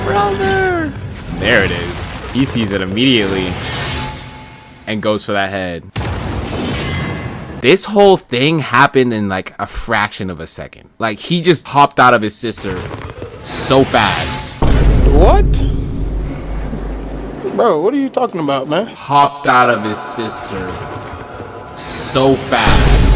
Brother! There it is. He sees it immediately and goes for that head. This whole thing happened in like a fraction of a second. Like, he just hopped out of his sister so fast. What? Bro, what are you talking about, man? Hopped out of his sister so fast.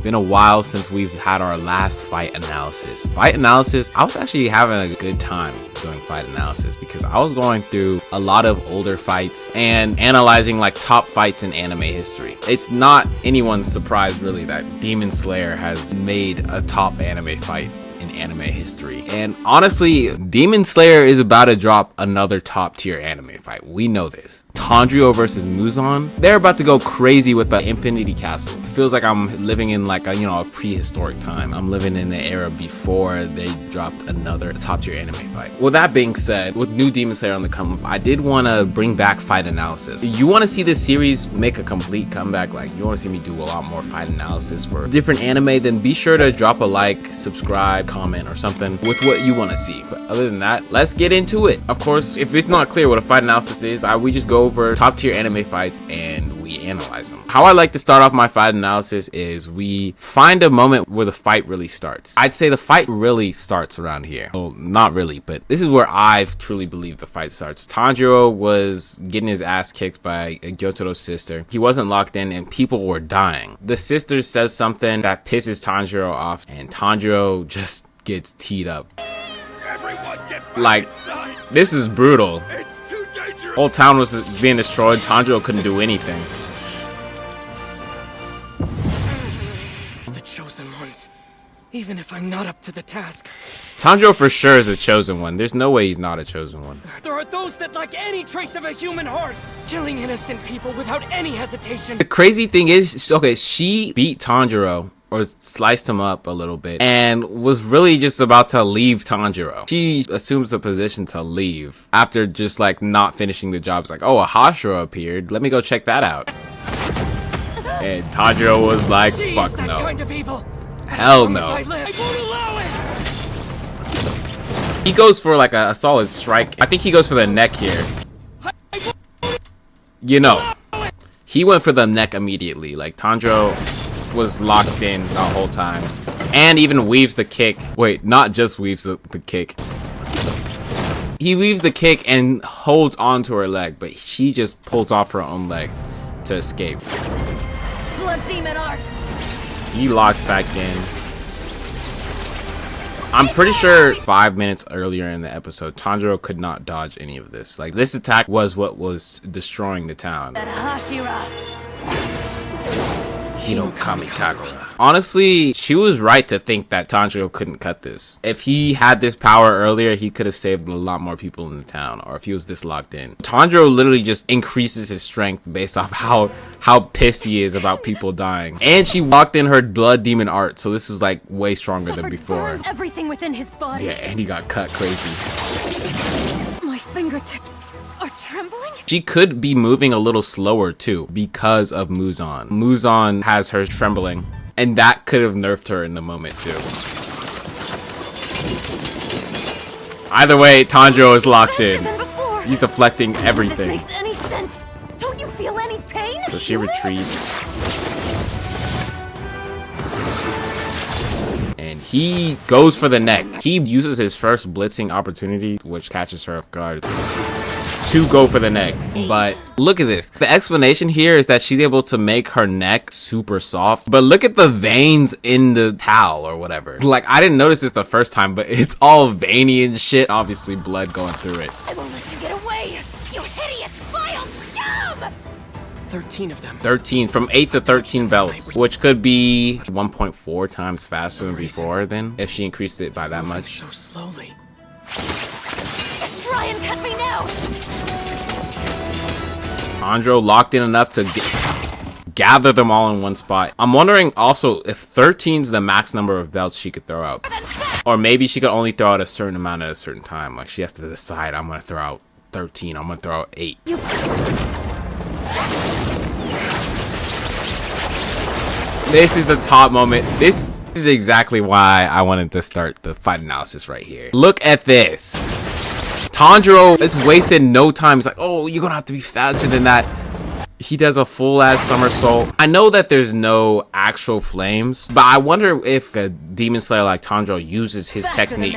Been a while since we've had our last fight analysis. I was actually having a good time doing fight analysis because I was going through a lot of older fights and analyzing like top fights in anime history. It's not anyone's surprise really that Demon Slayer has made a top anime fight in anime history. And honestly, Demon Slayer is about to drop another top tier anime fight. We know this. Tanjiro versus Muzan. They're about to go crazy with the Infinity Castle. It feels like I'm living in like a, a prehistoric time. I'm living in the era before they dropped another top tier anime fight. With that being said, with new Demon Slayer on the come up, I did want to bring back fight analysis. You want to see this series make a complete comeback, like you want to see me do a lot more fight analysis for different anime, then be sure to drop a like, subscribe, comment, or something with what you want to see. But other than that, let's get into it. Of course, if it's not clear what a fight analysis is, we just go over top tier anime fights and we analyze them. How I like to start off my fight analysis is we find a moment where the fight really starts. I'd say the fight really starts around here. Well, not really, but this is where I truly believe the fight starts. Tanjiro was getting his ass kicked by Gyutaro's sister. He wasn't locked in and people were dying. The sister says something that pisses Tanjiro off and Tanjiro just gets teed up. Like, this is brutal. Whole town was being destroyed. Tanjiro couldn't do anything. The chosen ones. Even if I'm not up to the task. Tanjiro for sure is a chosen one. There's no way he's not a chosen one. There are those that lack any trace of a human heart, killing innocent people without any hesitation. The crazy thing is, okay, she beat Tanjiro, or sliced him up a little bit, and was really just about to leave Tanjiro. She assumes the position to leave after just like not finishing the job. It's like, oh, a Hashira appeared. Let me go check that out. And Tanjiro was like, fuck no. Kind of evil. Hell no. I won't allow it. He goes for like a solid strike. I think he goes for the neck here. You know, he went for the neck immediately. Like Tanjiro was locked in the whole time and even weaves the kick. Wait, not just weaves the kick. He weaves the kick and holds onto her leg, but she just pulls off her own leg to escape. Blood demon art. He locks back in. I'm pretty sure 5 minutes earlier in the episode, Tanjiro could not dodge any of this. Like, this attack was what was destroying the town. Hiro Kamikagura. Honestly, she was right to think that Tanjiro couldn't cut this. If he had this power earlier, he could have saved a lot more people in the town, or if he was this locked in. Tanjiro literally just increases his strength based off how pissed he is about people dying. And she locked in her blood demon art, so this is like way stronger than before. Everything within his body. Yeah, and he got cut crazy. My fingertips are trembling. She could be moving a little slower too because of Muzan. Muzan has her trembling, and that could have nerfed her in the moment too. Either way, Tanjiro is locked in. He's deflecting everything. This makes any sense. Don't you feel any pain? So she retreats. And he goes for the neck. He uses his first blitzing opportunity, which catches her off guard, to go for the neck. But look at this. The explanation here is that she's able to make her neck super soft. But look at the veins in the towel or whatever. Like, I didn't notice this the first time, but it's all veiny and shit. Obviously, blood going through it. I won't let you get away. You hideous, vile scum! 13 of them. 13, from 8 to 13 belts, which could be 1.4 times faster than before then, if she increased it by that much. So slowly. Try and cut me now. Tanjiro locked in enough to gather them all in one spot. I'm wondering also if 13's the max number of belts she could throw out. Or maybe she could only throw out a certain amount at a certain time. Like she has to decide, I'm gonna throw out 13, I'm gonna throw out 8. This is the top moment. This is exactly why I wanted to start the fight analysis right here. Look at this. Tanjiro has wasted no time. He's like, oh, you're gonna have to be faster than that. He does a full ass somersault. I know that there's no actual flames, but I wonder if a demon slayer like Tanjiro uses his technique.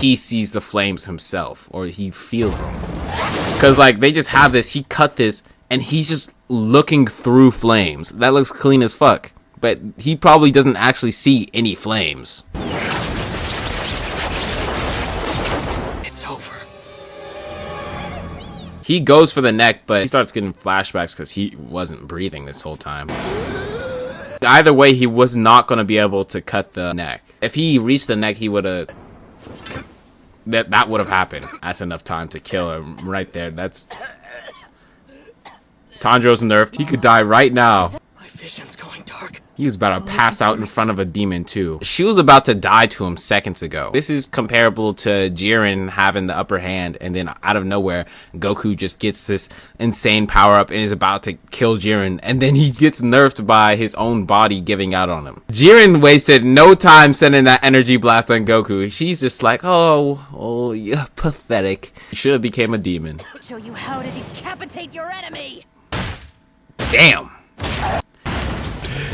He sees the flames himself, or he feels them. Cause like they just have this, he cut this, and he's just looking through flames. That looks clean as fuck, but he probably doesn't actually see any flames. He goes for the neck, but he starts getting flashbacks because he wasn't breathing this whole time. Either way, he was not going to be able to cut the neck. If he reached the neck, he would have... That would have happened. That's enough time to kill him right there. That's... Tanjiro's nerfed. He could die right now. My vision's going dark. He was about to pass out in front of a demon too. She was about to die to him seconds ago. This is comparable to Jiren having the upper hand, and then out of nowhere, Goku just gets this insane power up and is about to kill Jiren, and then he gets nerfed by his own body giving out on him. Jiren wasted no time sending that energy blast on Goku. She's just like, oh, you're pathetic. You should have became a demon. Show you how to decapitate your enemy. Damn.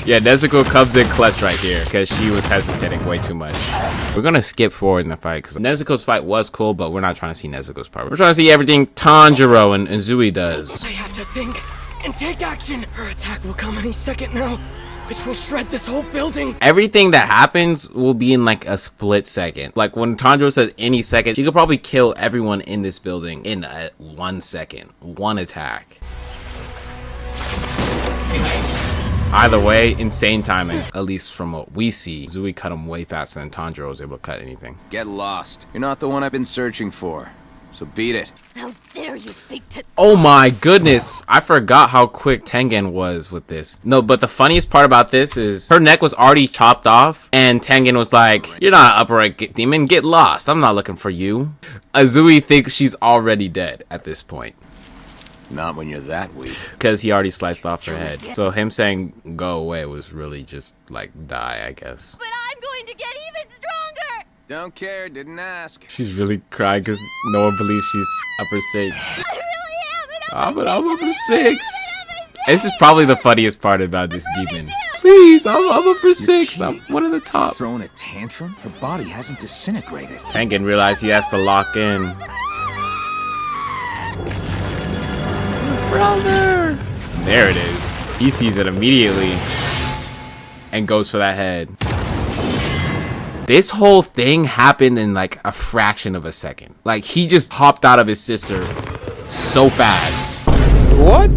Yeah, Nezuko comes in clutch right here because she was hesitating way too much. We're gonna skip forward in the fight because Nezuko's fight was cool, but we're not trying to see Nezuko's part. We're trying to see everything Tanjiro and Uzui does. I have to think and take action. Her attack will come any second now, which will shred this whole building. Everything that happens will be in like a split second. Like when Tanjiro says any second, she could probably kill everyone in this building in 1 second. One attack. Either way, insane timing. At least from what we see, Uzui cut him way faster than Tanjiro was able to cut anything. Get lost. You're not the one I've been searching for. So beat it. How dare you speak to— Oh my goodness. I forgot how quick Tengen was with this. No, but the funniest part about this is her neck was already chopped off and Tengen was like, you're not an upright demon, get lost. I'm not looking for you. Uzui thinks she's already dead at this point. Not when you're that weak. Because he already sliced off her head. So him saying go away was really just like die, I guess. But I'm going to get even stronger! Don't care, didn't ask. She's really crying because no one believes she's upper 6. I really am I'm upper 6. This is probably the funniest part about this demon. Please, I'm upper 6. I'm one of the top. She's throwing a tantrum? Her body hasn't disintegrated. Tengen realized he has to lock in. Brother! There it is. He sees it immediately and goes for that head. This whole thing happened in like a fraction of a second. Like he just hopped out of his sister so fast. What?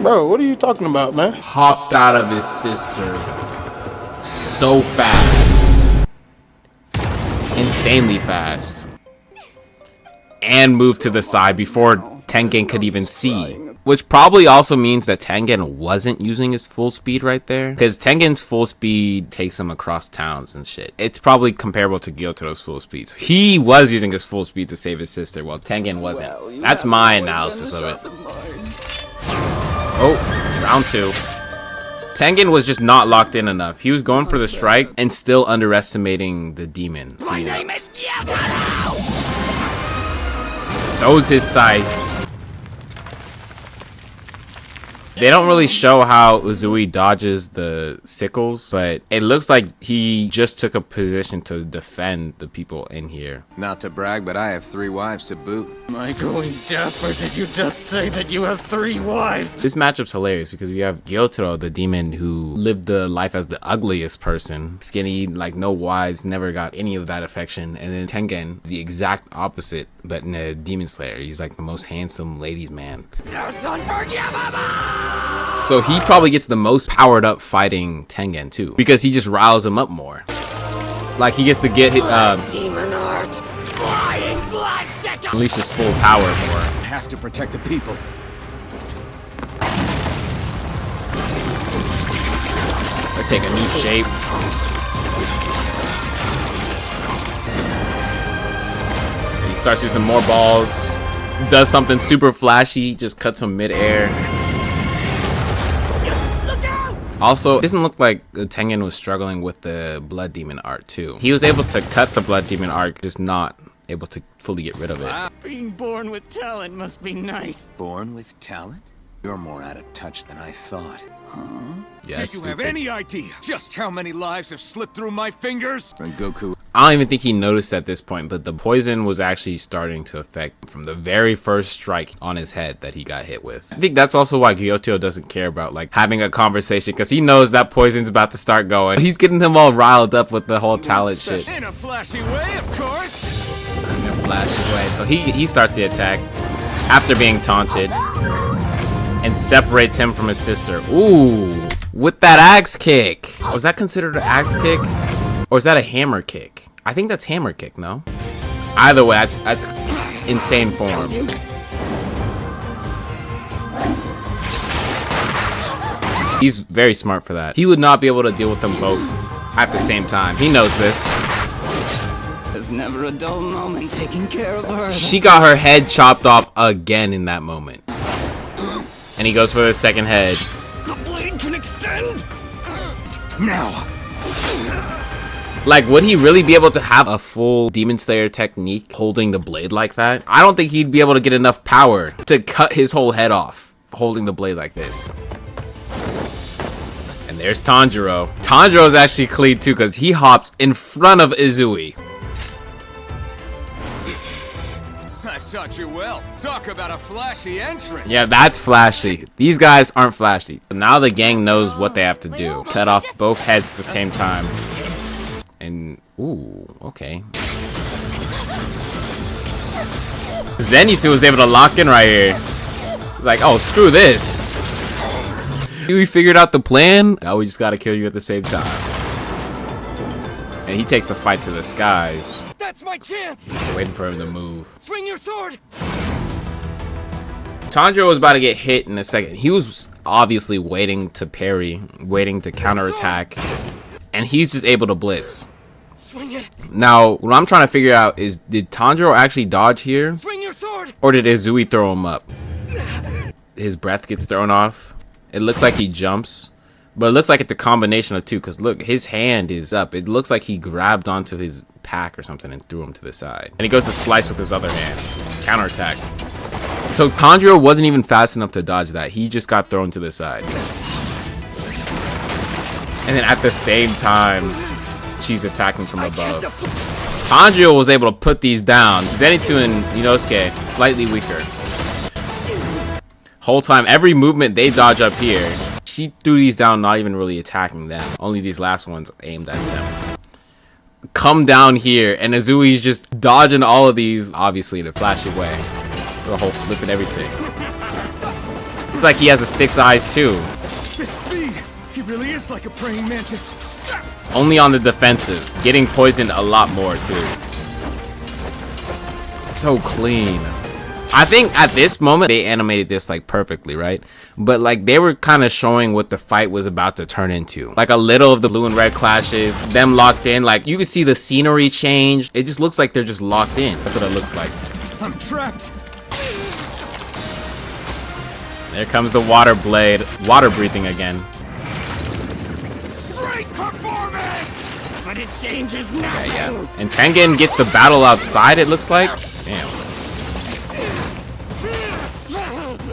Bro, what are you talking about, man? Hopped out of his sister so fast. Insanely fast. And moved to the side before Tengen could even see. Which probably also means that Tengen wasn't using his full speed right there. Because Tengen's full speed takes him across towns and shit. It's probably comparable to Gyutaro's full speed. So he was using his full speed to save his sister while Tengen wasn't. That's my analysis of it. Oh, round 2. Tengen was just not locked in enough. He was going for the strike and still underestimating the demon. My name is Gyutaro! Throws his scythe. They don't really show how Uzui dodges the sickles, but it looks like he just took a position to defend the people in here. Not to brag, but I have 3 wives to boot. Am I going deaf, or did you just say that you have 3 wives? This matchup's hilarious because we have Gyutaro, the demon who lived the life as the ugliest person. Skinny, like no wives, never got any of that affection. And then Tengen, the exact opposite, but in a demon slayer. He's like the most handsome ladies man. It's unforgivable! So he probably gets the most powered up fighting Tengen too, because he just riles him up more. Like he gets to get Demon heart, flying blood, unleash his full power more. I have to protect the people. Or take a new shape. starts using more balls. Does something super flashy. Just cuts him mid-air. Also, it doesn't look like Tengen was struggling with the Blood Demon art too. He was able to cut the Blood Demon art, just not able to fully get rid of it. Being born with talent must be nice. Born with talent? You're more out of touch than I thought. Yeah, Do you have any idea just how many lives have slipped through my fingers? And Goku. I don't even think he noticed at this point, but the poison was actually starting to affect from the very first strike on his head that he got hit with. I think that's also why Gyutaro doesn't care about like having a conversation, because he knows that poison's about to start going. He's getting him all riled up with the whole talent shit. In a flashy way, of course. In a flashy way. So he starts the attack after being taunted and separates him from his sister. Ooh, with that axe kick. Was that considered an axe kick? Or is that a hammer kick? I think that's hammer kick, no? Either way, that's insane form. He's very smart for that. He would not be able to deal with them both at the same time. He knows this. There's never a dull moment taking care of her. She got her head chopped off again in that moment. And he goes for the second head. The blade can extend. Now. Like, would he really be able to have a full Demon Slayer technique holding the blade like that? I don't think he'd be able to get enough power to cut his whole head off holding the blade like this. And there's Tanjiro. Tanjiro's actually clean too, because he hops in front of Izui. I've taught you well. Talk about a flashy entrance. Yeah, that's flashy. These guys aren't flashy. Now the gang knows what they have to do. Cut off both heads at the same time. And, ooh, okay. Zenitsu was able to lock in right here. He's like, oh, screw this. We figured out the plan. Now we just gotta kill you at the same time. And he takes the fight to the skies. That's my chance. Waiting for him to move. Swing your sword. Tanjiro was about to get hit in a second. He was obviously waiting to parry, waiting to counterattack. And he's just able to blitz. Swing it. Now, what I'm trying to figure out is, did Tanjiro actually dodge here? Swing your sword. Or did Izui throw him up? His breath gets thrown off. It looks like he jumps. But it looks like it's a combination of two, because look, his hand is up. It looks like he grabbed onto his pack or something and threw him to the side. And he goes to slice with his other hand. Counterattack. So Tanjiro wasn't even fast enough to dodge that. He just got thrown to the side. And then at the same time, she's attacking from above. Tanjiro was able to put these down. Zenitsu and Inosuke, slightly weaker. Whole time, every movement they dodge up here, she threw these down, not even really attacking them. Only these last ones aimed at them. Come down here, and Izui's just dodging all of these, obviously in a flashy way. The whole flip and everything. Looks like he has a 6 eyes too. This speed, he really is like a praying mantis. Only on the defensive, getting poisoned a lot more too. So clean. I think at this moment they animated this like perfectly, right? But like they were kind of showing what the fight was about to turn into. Like a little of the blue and red clashes, them locked in. Like you can see the scenery change. It just looks like they're just locked in. That's what it looks like. I'm trapped. There comes the water blade, water breathing again. Great performance! But it changes nothing. Yeah. And Tengen gets the battle outside, it looks like. Damn.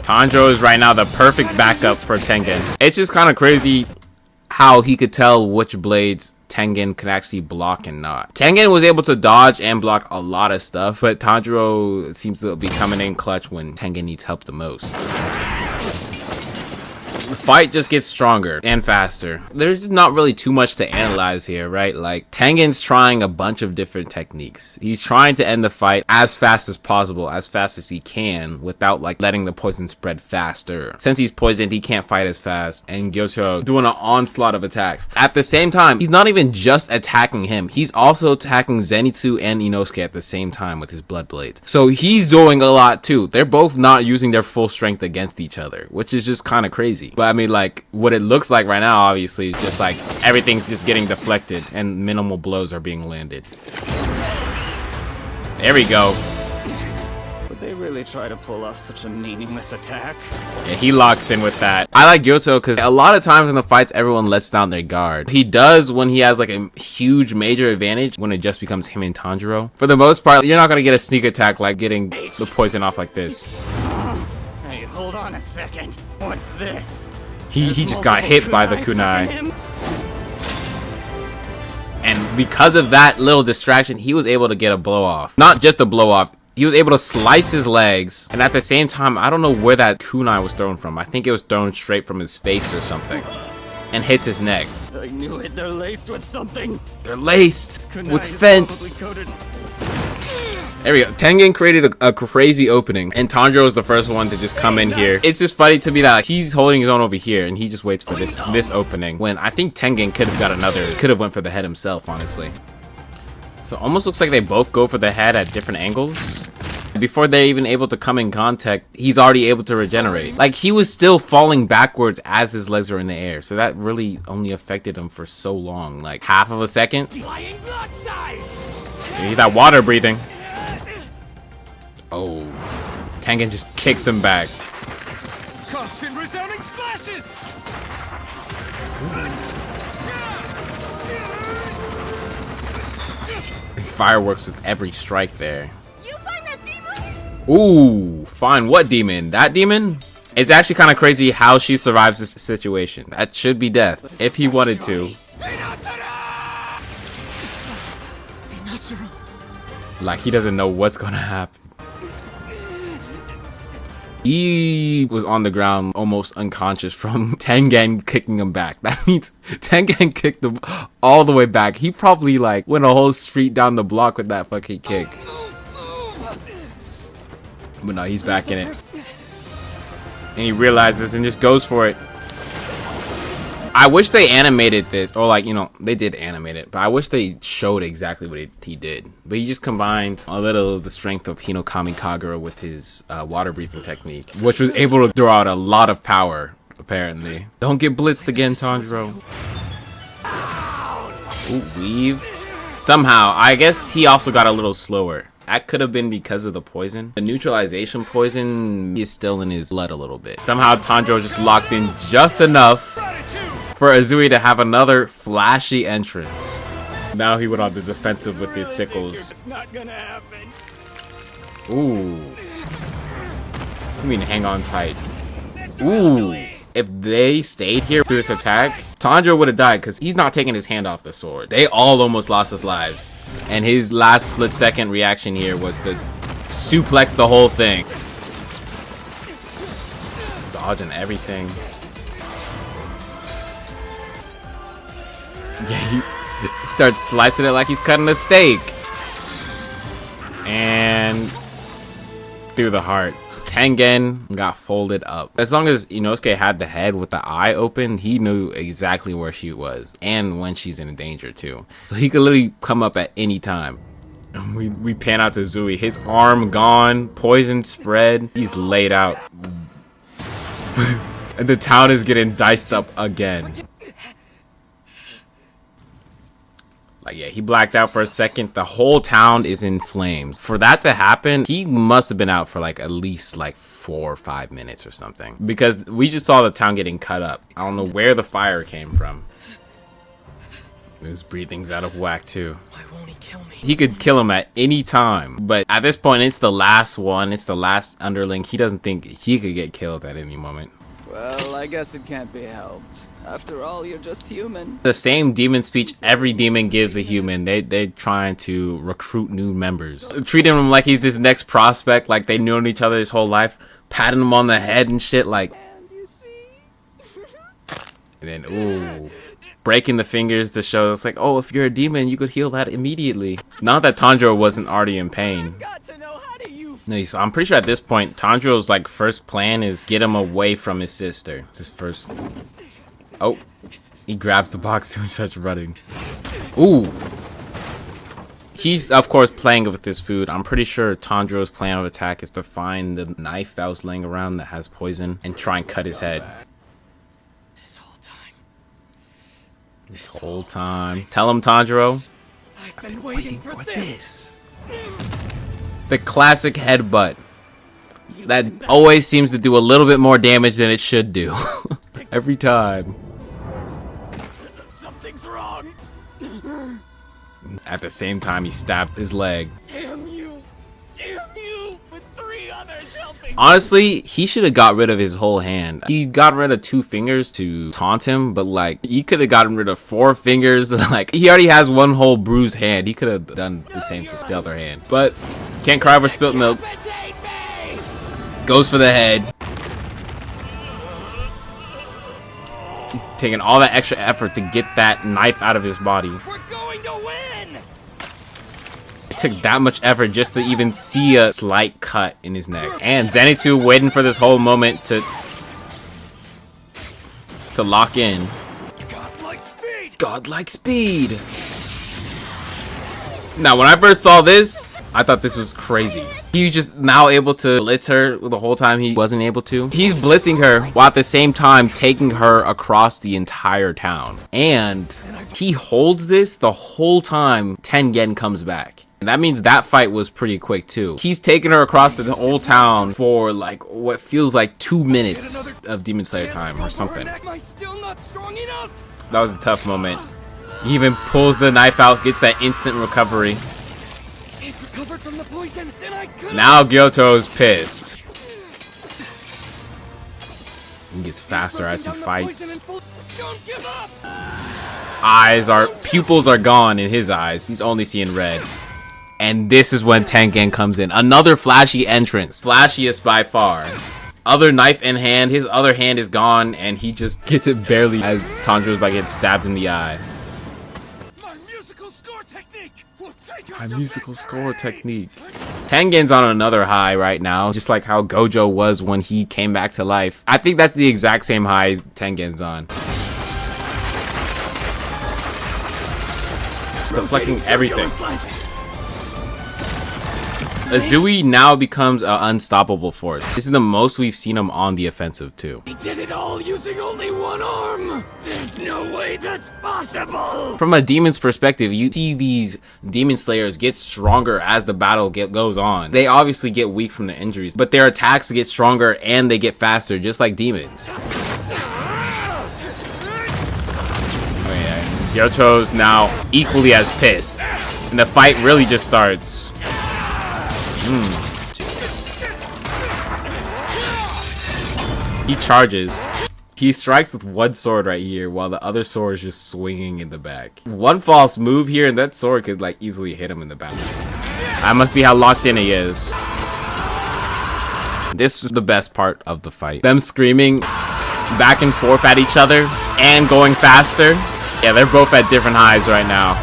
Tanjiro is right now the perfect backup for Tengen. It's just kind of crazy how he could tell which blades Tengen could actually block and not. Tengen was able to dodge and block a lot of stuff, but Tanjiro seems to be coming in clutch when Tengen needs help the most. The fight just gets stronger and faster. There's just not really too much to analyze here, right? Like, Tengen's trying a bunch of different techniques. He's trying to end the fight as fast as possible, as fast as he can, without, like, letting the poison spread faster. Since he's poisoned, he can't fight as fast, and Gyutaro doing an onslaught of attacks. At the same time, he's not even just attacking him. He's also attacking Zenitsu and Inosuke at the same time with his blood blades. So he's doing a lot, too. They're both not using their full strength against each other, which is just kind of crazy. But I mean, like, what it looks like right now, obviously, is just like everything's just getting deflected and minimal blows are being landed. There we go. really try to pull off such a meaningless attack? Yeah, he locks in with that. I like Gyutaro because a lot of times in the fights, everyone lets down their guard. He does when he has like a huge major advantage when it just becomes him and Tanjiro. For the most part, you're not going to get a sneak attack like getting the poison off like this. Hey, hold on a second. What's this? He just got hit by the kunai. And because of that little distraction, he was able to get a blow off. Not just a blow off. He was able to slice his legs. And at the same time, I don't know where that kunai was thrown from. I think it was thrown straight from his face or something. And hits his neck. I knew it. They're laced with something. They're laced with Fent. There we go. Tengen created a crazy opening, and Tanjiro was the first one to just come in here. It's just funny to me that he's holding his own over here, and he just waits for this opening. When I think Tengen could have got another, could have went for the head himself, honestly. So almost looks like they both go for the head at different angles. Before they're even able to come in contact, he's already able to regenerate. Like, he was still falling backwards as his legs were in the air. So that really only affected him for so long. Like, half of a second. You need that water breathing. Oh. Tengen just kicks him back. Constant resounding slashes! Fireworks with every strike there. You find that demon? Ooh, find what demon? That demon? It's actually kind of crazy how she survives this situation. That should be death, if he wanted to. Like, he doesn't know what's gonna happen. He was on the ground almost unconscious from Tengen kicking him back. That means Tengen kicked him all the way back. He probably like went a whole street down the block with that fucking kick. But no, he's back in it. And he realizes and just goes for it. I wish they animated this, or like, you know, they did animate it, but I wish they showed exactly what he did. But he just combined a little of the strength of Hinokami Kagura with his water breathing technique, which was able to throw out a lot of power, apparently. Don't get blitzed again, Tanjiro. Ooh, weave. Somehow, I guess he also got a little slower. That could have been because of the poison. The neutralization poison is still in his blood a little bit. Somehow Tanjiro just locked in just enough for Azui to have another flashy entrance. Now he went on the defensive with his sickles. Ooh. I mean, hang on tight. Ooh. If they stayed here through this attack, Tanjiro would have died because he's not taking his hand off the sword. They all almost lost his lives. And his last split-second reaction here was to suplex the whole thing. Dodging everything. Yeah, he starts slicing it like he's cutting a steak. And through the heart. Tengen got folded up. As long as Inosuke had the head with the eye open, he knew exactly where she was and when she's in danger too. So he could literally come up at any time. We pan out to Zui. His arm gone, poison spread. He's laid out. And the town is getting diced up again. Like, yeah, he blacked out for a second. The whole town is in flames. For that to happen, he must have been out for like at least like 4 or 5 minutes or something. Because we just saw the town getting cut up. I don't know where the fire came from. His breathing's out of whack too. Why won't he kill me? He could kill him at any time. But at this point, it's the last one. It's the last underling. He doesn't think he could get killed at any moment. Well, I guess it can't be helped. After all, you're just human. The same demon speech every demon gives a human. They're trying to recruit new members. Treating him like he's this next prospect, like they've known each other his whole life. Patting him on the head and shit, like. And you see? And then, ooh. Breaking the fingers to show it's like, oh, if you're a demon, you could heal that immediately. Not that Tanjiro wasn't already in pain. No, so I'm pretty sure at this point, Tanjiro's like first plan is get him away from his sister. It's his first. Oh, he grabs the box and starts running. Ooh. He's, of course, playing with his food. I'm pretty sure Tanjiro's plan of attack is to find the knife that was laying around that has poison and try and cut his head. This whole time. This whole time. Tell him, Tanjiro. I've been waiting for this. The classic headbutt. that always seems to do a little bit more damage than it should do. Every time. Something's wrong. At the same time, he stabbed his leg. Damn you. Damn you. With 3 others helping. Honestly, he should have got rid of his whole hand. He got rid of 2 fingers to taunt him, but like he could have gotten rid of 4 fingers. Like he already has 1 whole bruised hand. He could have done the same to the other hand. But can't cry over spilt milk. Goes for the head. He's taking all that extra effort to get that knife out of his body. We're going to win. It took that much effort just to even see a slight cut in his neck. And Zenitsu waiting for this whole moment to lock in. Godlike speed. Godlike speed. Now, when I first saw this, I thought this was crazy. He's just now able to blitz her the whole time he wasn't able to. He's blitzing her while at the same time taking her across the entire town. And he holds this the whole time Tengen comes back. And that means that fight was pretty quick too. He's taking her across the whole town for like what feels like 2 minutes of Demon Slayer time or something. Am I still not strong enough? That was a tough moment. He even pulls the knife out, gets that instant recovery. He's recovered from the poisons and I couldn't. Now Gyuto's pissed. He gets faster as he fights. Don't give up. Pupils are gone in his eyes. He's only seeing red. And this is when Tengen comes in. Another flashy entrance. Flashiest by far. Other knife in hand. His other hand is gone. And he just gets it barely as Tanjiro's about to get stabbed in the eye. My musical score technique will take us My to musical victory. score technique. Tengen's on another high right now. Just like how Gojo was when he came back to life. I think that's the exact same high Tengen's on. Deflecting everything. Azui now becomes an unstoppable force. This is the most we've seen him on the offensive too. He did it all using only 1 arm. There's no way that's possible. From a demon's perspective, you see these demon slayers get stronger as the battle goes on. They obviously get weak from the injuries, but their attacks get stronger and they get faster, just like demons. Oh yeah, Gyuto's now equally as pissed, and the fight really just starts. He charges. He strikes with 1 sword right here while the other sword is just swinging in the back. 1 false move here and that sword could like easily hit him in the back. That must be how locked in he is. This was the best part of the fight. Them screaming back and forth at each other and going faster. Yeah, they're both at different highs right now.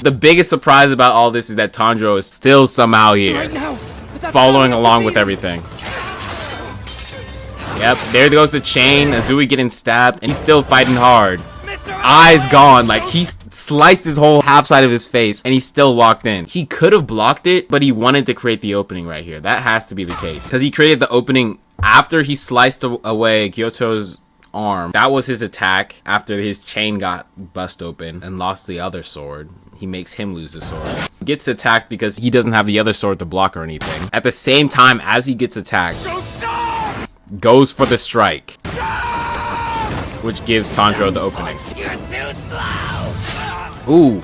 The biggest surprise about all this is that Tanjiro is still somehow here, Right now, following along with everything. Yep, there goes the chain. Azui getting stabbed, and he's still fighting hard. Eyes gone, like he sliced his whole half side of his face, and he's still locked in. He could have blocked it, but he wanted to create the opening right here. That has to be the case, because he created the opening after he sliced away Gyuto's arm. That was his attack after his chain got bust open and lost the other sword. He makes him lose the sword. Gets attacked because he doesn't have the other sword to block or anything. At the same time as he gets attacked, goes for the strike, which gives Tanjiro the opening. Ooh.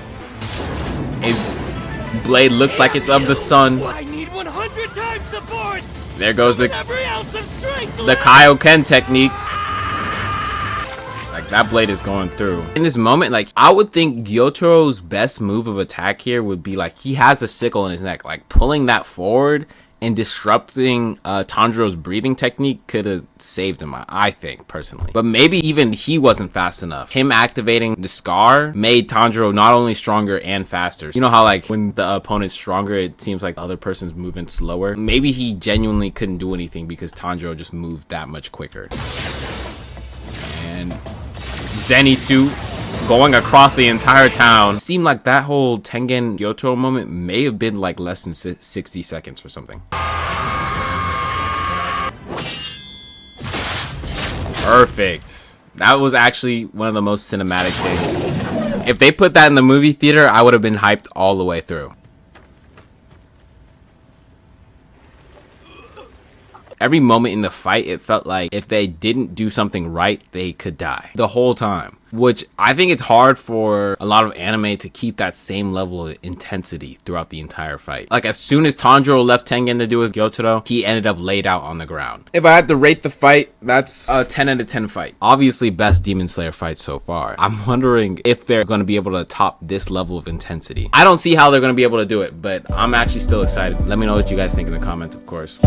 His blade looks like it's of the sun. I need 100 times the force. There goes the Every ounce of strength. Kaioken technique. Like, that blade is going through. In this moment, like, I would think Gyutaro's best move of attack here would be, like, he has a sickle in his neck. Like, pulling that forward and disrupting Tanjiro's breathing technique could have saved him, I think, personally. But maybe even he wasn't fast enough. Him activating the scar made Tanjiro not only stronger and faster. You know how, like, when the opponent's stronger, it seems like the other person's moving slower? Maybe he genuinely couldn't do anything because Tanjiro just moved that much quicker. And Zenitsu going across the entire town. Seemed like that whole Tengen Gyutaro moment may have been like less than 60 seconds or something. Perfect. That was actually one of the most cinematic things. If they put that in the movie theater, I would have been hyped all the way through. Every moment in the fight, it felt like if they didn't do something right, they could die the whole time. Which I think it's hard for a lot of anime to keep that same level of intensity throughout the entire fight. Like, as soon as Tanjiro left Tengen to do with Gyutaro, he ended up laid out on the ground. If I had to rate the fight, that's a 10 out of 10 fight. Obviously, best Demon Slayer fight so far. I'm wondering if they're going to be able to top this level of intensity. I don't see how they're going to be able to do it, but I'm actually still excited. Let me know what you guys think in the comments, of course.